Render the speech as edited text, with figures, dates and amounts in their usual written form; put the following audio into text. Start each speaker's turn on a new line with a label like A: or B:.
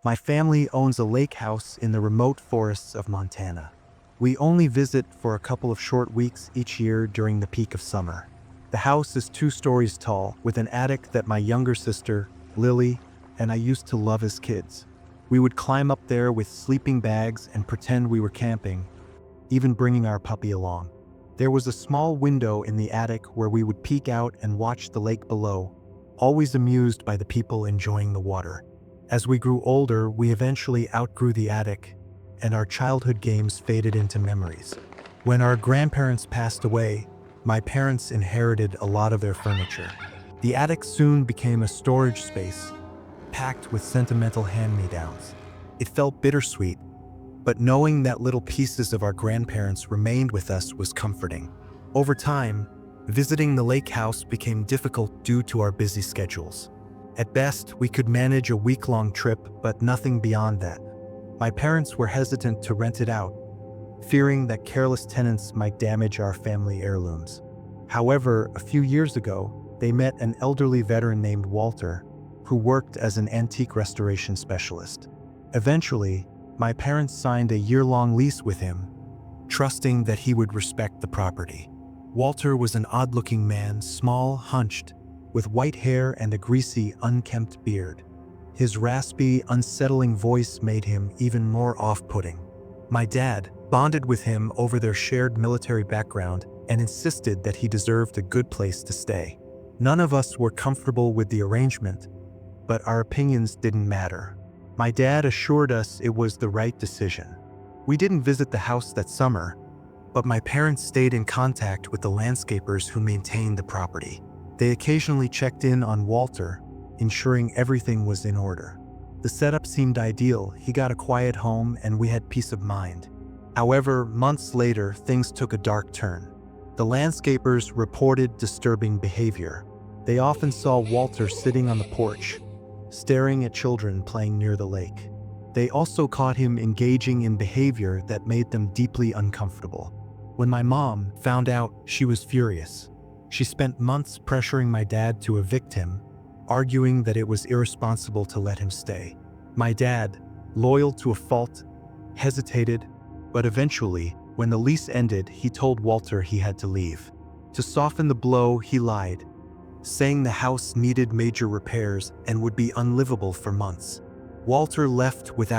A: My family owns a lake house in the remote forests of Montana. We only visit for a couple of short weeks each year during the peak of summer. The house is 2 stories tall, with an attic that my younger sister, Lily, and I used to love as kids. We would climb up there with sleeping bags and pretend we were camping, even bringing our puppy along. There was a small window in the attic where we would peek out and watch the lake below, always amused by the people enjoying the water. As we grew older, we eventually outgrew the attic, and our childhood games faded into memories. When our grandparents passed away, my parents inherited a lot of their furniture. The attic soon became a storage space, packed with sentimental hand-me-downs. It felt bittersweet, but knowing that little pieces of our grandparents remained with us was comforting. Over time, visiting the lake house became difficult due to our busy schedules. At best, we could manage a week-long trip, but nothing beyond that. My parents were hesitant to rent it out, fearing that careless tenants might damage our family heirlooms. However, a few years ago, they met an elderly veteran named Walter, who worked as an antique restoration specialist. Eventually, my parents signed a year-long lease with him, trusting that he would respect the property. Walter was an odd-looking man, small, hunched, with white hair and a greasy, unkempt beard. His raspy, unsettling voice made him even more off-putting. My dad bonded with him over their shared military background and insisted that he deserved a good place to stay. None of us were comfortable with the arrangement, but our opinions didn't matter. My dad assured us it was the right decision. We didn't visit the house that summer, but my parents stayed in contact with the landscapers who maintained the property. They occasionally checked in on Walter, ensuring everything was in order. The setup seemed ideal. He got a quiet home and we had peace of mind. However, months later, things took a dark turn. The landscapers reported disturbing behavior. They often saw Walter sitting on the porch, staring at children playing near the lake. They also caught him engaging in behavior that made them deeply uncomfortable. When my mom found out, she was furious. She spent months pressuring my dad to evict him, arguing that it was irresponsible to let him stay. My dad, loyal to a fault, hesitated, but eventually, when the lease ended, he told Walter he had to leave. To soften the blow, he lied, saying the house needed major repairs and would be unlivable for months. Walter left without